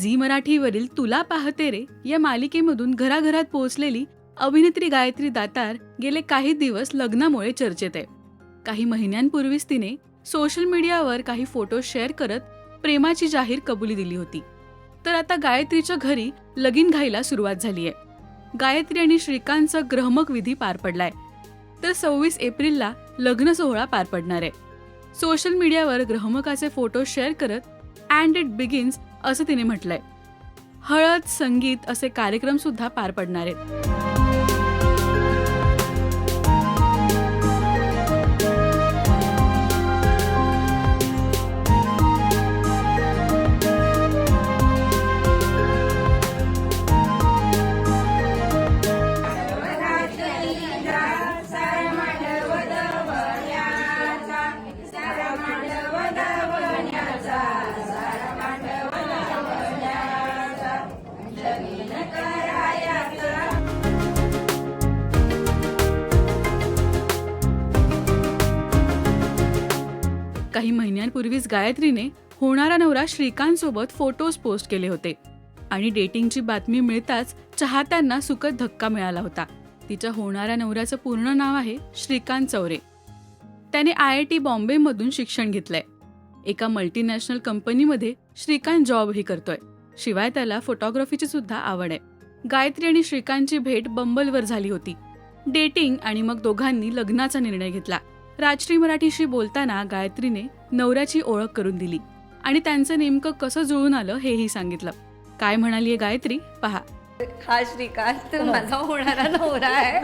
Zee मराठीवरील तुला पाहते रे या मालिकेमधून घराघरात पोहोचलेली अभिनेत्री गायत्री दातार गेले काही दिवस लग्नामुळे चर्चेत आहे. काही महिन्यांपूर्वीच तिने सोशल मीडियावर काही फोटो शेअर करत प्रेमाची जाहीर कबुली दिली होती. तर आता गायत्रीच्या घरी लगीन घाईला सुरुवात झाली आहे. गायत्री आणि श्रीकांतचा ग्रहमक विधी पार पडलाय, तर 26 एप्रिलला लग्न सोहळा पार पडणार आहे. सोशल मीडियावर ग्रहमकाचे फोटो शेअर करत अँड इट बिगिन्स असं तिने म्हटलंय. हळद, संगीत असे कार्यक्रम सुद्धा पार पडणार आहेत. काही महिन्यांपूर्वीच गायत्रीने होणारा नवरा श्रीकांत सोबत फोटोज पोस्ट केले होते आणि डेटिंगची बातमी मिळताच चाहत्यांना सुखद धक्का मिळाला होता. तिच्या होणाऱ्या नवऱ्याचं पूर्ण नाव आहे श्रीकांत चौरे. त्याने IIT बॉम्बे मधून शिक्षण घेतलंय. एका मल्टीनॅशनल कंपनीमध्ये श्रीकांत जॉबही करतोय. शिवाय त्याला फोटोग्राफीची सुद्धा आवड आहे. गायत्री आणि श्रीकांतची भेट बंबलवर झाली होती. डेटिंग आणि मग दोघांनी लग्नाचा निर्णय घेतला. राजश्री मराठीशी बोलताना गायत्रीने नवऱ्याची ओळख करून दिली आणि त्यांचं नेमकं कसं जुळून आलं हेही सांगितलं. काय म्हणालीये गायत्री पहा. हा श्रीकांत माझा होणारा नवरा आहे.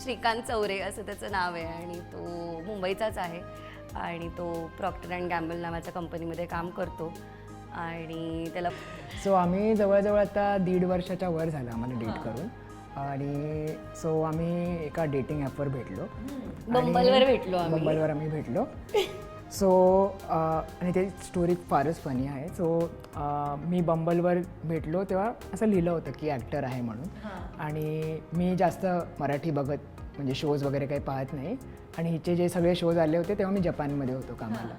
श्रीकांत चौरे असं त्याचं नाव आहे आणि तो मुंबईचाच आहे आणि तो प्रॉक्टर अँड गॅम्बल नावाच्या कंपनीमध्ये काम करतो आणि त्याला सो आम्ही जवळजवळ आता 1.5 वर्षाच्या वर झालं आम्हाला डेट करून. आणि सो आम्ही एका डेटिंग ॲपवर भेटलो. मुंबईवर आम्ही भेटलो. सो आणि ते स्टोरी फारच फनी आहे. सो मी बंबलवर भेटलो तेव्हा असं लिहिलं होतं की ॲक्टर आहे म्हणून. आणि मी जास्त मराठी बघत म्हणजे शोज वगैरे काही पाहत नाही. आणि हिचे जे सगळे शोज आले होते तेव्हा मी जपानमध्ये होतो कामाला.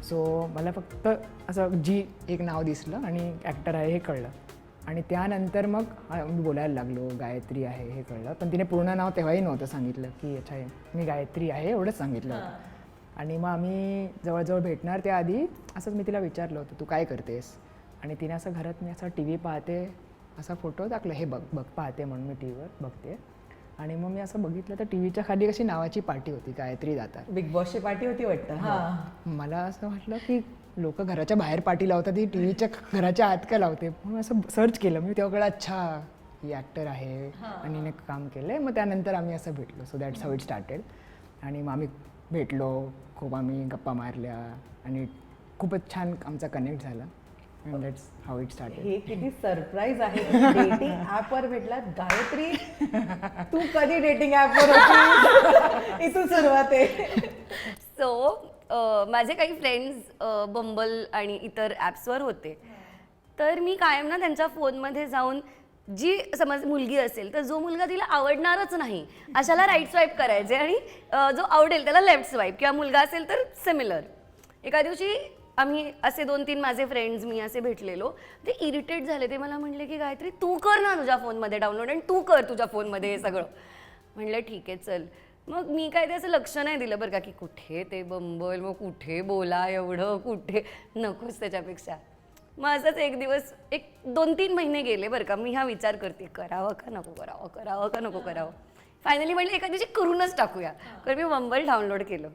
सो मला फक्त असं एक नाव दिसलं आणि ॲक्टर आहे हे कळलं. आणि त्यानंतर मग मी बोलायला लागलो गायत्री आहे हे कळलं. पण तिने पूर्ण नाव तेव्हाही नव्हतं सांगितलं की अच्छा मी गायत्री आहे एवढंच सांगितलं होतं. आणि मग आम्ही जवळजवळ भेटणार त्याआधी असंच मी तिला विचारलं होतं तू काय करतेस. आणि तिने असं घरात मी असा TV पाहते असा फोटो टाकला हे बघ पाहते म्हणून मी TV वर बघते. आणि मग मी असं बघितलं तर TVच्या खाली कशी नावाची पाटी होती गायत्री दातार. बिग बॉसची पार्टी होती वाटतं. मला असं वाटलं की लोक घराच्या बाहेर पार्टी लावतात ही TVच्या घराच्या आत का लावते. म्हणून असं सर्च केलं मी तेव्हा कळलं अच्छा ही ॲक्टर आहे आणि हिने काम केलं आहे. मग त्यानंतर आम्ही असं भेटलो. So that's how it started. आणि मग आम्ही भेटलो खूप आम्ही गप्पा मारल्या आणि खूपच छान आमचा कनेक्ट झाला. And that's how it started. हे किती सरप्राईज आहे. डेटिंग ॲपवर भेटलात. गायत्री तू कधी डेटिंग ॲपवर होती इथून सुरुवात आहे. सो माझे काही फ्रेंड्स बंबल आणि इतर ॲप्सवर होते. तर मी कायम ना त्यांच्या फोनमध्ये जाऊन जी समज मुलगी असेल तर जो मुलगा तिला आवडणारच नाही अशाला राईट स्वाईप करायचे आणि जो आवडेल त्याला लेफ्ट स्वाईप, किंवा मुलगा असेल तर सिमिलर. एका दिवशी आम्ही असे 2-3 माझे फ्रेंड्स मी असे भेटलेलो. ते इरिटेट झाले. ते मला म्हणले की गायत्री तू कर ना तुझ्या फोनमध्ये डाउनलोड आणि तू कर तुझ्या फोनमध्ये हे सगळं. म्हणलं ठीक आहे चल. मग मी काय ते असं लक्ष नाही दिलं बरं का की कुठे ते बंबल, मग कुठे बोला एवढं, कुठे नकोच त्याच्यापेक्षा. मग असंच एक दिवस 2-3 महिने गेले बरं का. मी हा विचार करते करावं का नको करावं, करावं का नको करावं. फायनली म्हणलं एका दिवशी करूनच टाकूया. तर मी बंबल डाउनलोड केलं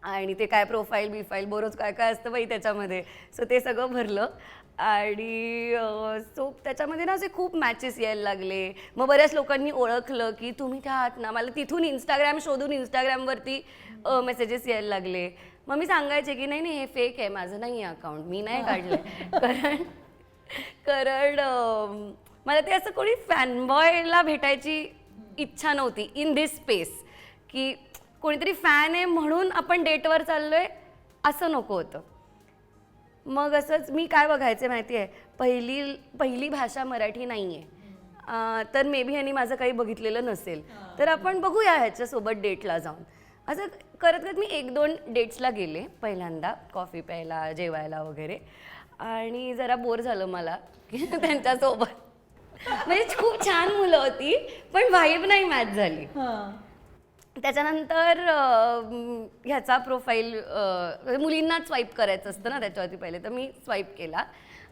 आणि ते काय प्रोफाईल बरोच काय काय असतं बाई त्याच्यामध्ये. सो ते सगळं भरलं आणि सो त्याच्यामध्ये ना असे खूप मॅचेस यायला लागले. मग बऱ्याच लोकांनी ओळखलं की तुम्ही त्या आहात ना. मला तिथून इंस्टाग्राम शोधून इंस्टाग्रामवरती मेसेजेस यायला लागले. मग मी सांगायचे की नाही हे फेक आहे, माझं नाही आहे अकाउंट, मी नाही काढलं. कारण मला ते असं कोणी फॅनबॉयला भेटायची इच्छा नव्हती इन दिस स्पेस, की कोणीतरी फॅन आहे म्हणून आपण डेटवर चाललोय असं नको होतं. मग असंच मी काय बघायचे माहिती आहे, पहिली भाषा मराठी नाही आहे, तर मे बी ह्यांनी माझं काही बघितलेलं नसेल तर आपण बघूया ह्याच्यासोबत डेटला जाऊन. असं करत करत मी 1-2 डेट्सला गेले पहिल्यांदा, कॉफी प्यायला, जेवायला वगैरे. आणि जरा बोर झालं मला त्यांच्यासोबत. म्हणजे खूप छान मुलं होती, पण व्हाईब नाही मॅच झाली. त्याच्यानंतर ह्याचा प्रोफाईल मुलींनाच स्वाईप करायचं असतं ना त्याच्यावरती पहिले, तर मी स्वाईप केला.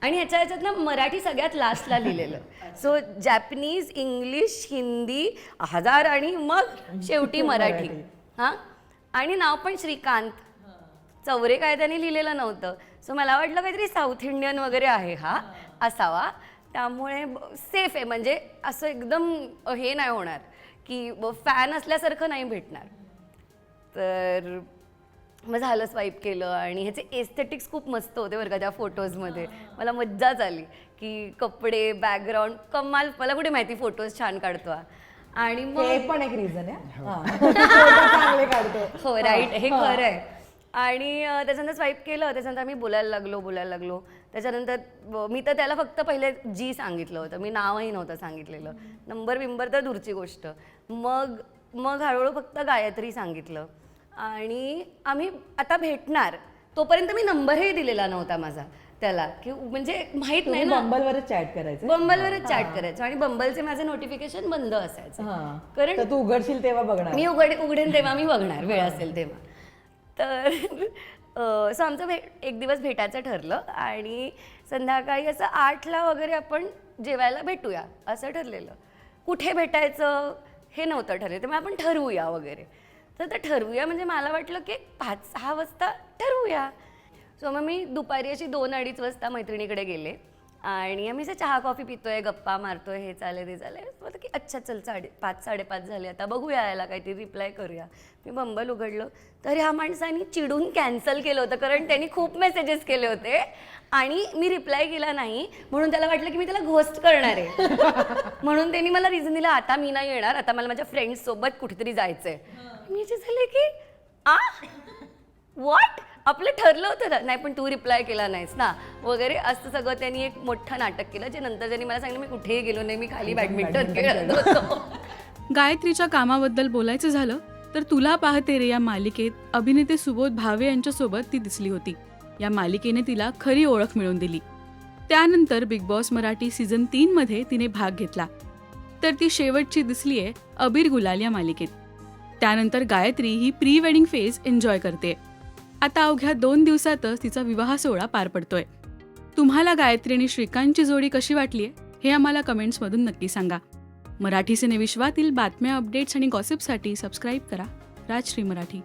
आणि ह्याच्यात ना मराठी सगळ्यात लास्टला लिहिलेलं. सो जॅपनीज, इंग्लिश, हिंदी 1000 आणि मग शेवटी मराठी. हां, आणि नाव पण श्रीकांत चौरे काय त्याने लिहिलेलं नव्हतं. सो मला वाटलं काहीतरी साऊथ इंडियन वगैरे आहे हा असावा, त्यामुळे सेफ आहे. म्हणजे असं एकदम हे नाही होणार की फॅन असल्यासारखं नाही भेटणार. तर मग झालं, स्वाईप केलं. आणि ह्याचे एस्थेटिक्स खूप मस्त होते बरं का त्या फोटोजमध्ये. मला मज्जाच आली की कपडे, बॅकग्राऊंड कमाल. मला कुठे माहिती फोटोज छान काढतो. आणि मग हे पण एक रिझन आहे. चांगले काढतो. हो, राईट, हे खरं आहे. आणि त्याच्यानंतर स्वाईप केलं, त्याच्यानंतर आम्ही बोलायला लागलो. त्याच्यानंतर मी तर त्याला फक्त पहिले जी सांगितलं होतं, मी नावही नव्हतं सांगितलेलं. नंबर बिंबर तर दूरची गोष्ट. मग हळूहळू फक्त गायत्री सांगितलं. आणि आम्ही आता भेटणार तोपर्यंत मी नंबरही दिलेला नव्हता माझा त्याला, की म्हणजे माहित नाही ना. बंबलवरच चॅट करायचं. बंबलवरच चॅट करायचो आणि बंबलचे माझे नोटिफिकेशन बंद असायचे. कारण तर तू उघडशील तेव्हा बघणार. मी उघडेन तेव्हा मी बघणार, वेळ असेल तेव्हा. तर सो आमचं एक दिवस भेटायचं ठरलं. आणि संध्याकाळी असं 8ला वगैरे आपण जेवायला भेटूया असं ठरलेलं. कुठे भेटायचं हे नव्हतं ठरलं, त्यामुळे आपण ठरवूया वगैरे. तर ठरवूया म्हणजे मला वाटलं की 5-6 वाजता ठरवूया. सो मग मी दुपारी अशी 2-2:30 वाजता मैत्रिणीकडे गेले. आणि आम्ही असं चहा कॉफी पितोय, गप्पा मारतोय, हे चालेल ते चालेल. म्हटलं की अच्छा चल 5-5:30 झाले, आता बघूया यायला काहीतरी रिप्लाय करूया. मी बंबल उघडलं तर ह्या माणसाने चिडून कॅन्सल केलं होतं, कारण त्यांनी खूप मेसेजेस केले होते आणि मी रिप्लाय केला नाही. म्हणून त्याला वाटलं की मी त्याला घोस्ट करणार आहे. म्हणून त्यांनी मला रिझन दिला, आता मी नाही येणार, आता मला माझ्या फ्रेंड्स सोबत कुठेतरी जायचंय. मी जे झाले की व्हॉट, आपलं ठरलं होतं ना, नाही पण तू रिप्लाय केला नाहीस ना वगैरे असं सगळं त्यांनी एक मोठं नाटक केलं. जे नंतर त्यांनी मला सांगितलं मी कुठेही गेलो नाही, मी खाली बॅडमिंटन खेळत होतो. गायत्रीच्या कामाबद्दल बोलायचं झालं तर तुला पाहते रे या मालिकेत अभिनेते सुबोध भावे यांच्यासोबत ती दिसली होती. या मालिकेने तिला खरी ओळख मिळवून दिली. त्यानंतर बिग बॉस मराठी सीझन 3 मध्ये तिने भाग घेतला. तर ती शेवटची दिसलीये अबीर गुलाल या मालिकेत. त्यानंतर गायत्री ही प्री वेडिंग फेज एन्जॉय करते. आता अवघ्या 2 दिवसातच तिचा विवाह सोहळा पार पडतोय. तुम्हाला गायत्री आणि श्रीकांतची जोडी कशी वाटलीये हे आम्हाला कमेंट्समधून नक्की सांगा. मराठी सिनेविश्वातील बातम्या, अपडेट्स आणि गॉसिपसाठी सबस्क्राईब करा राजश्री मराठी.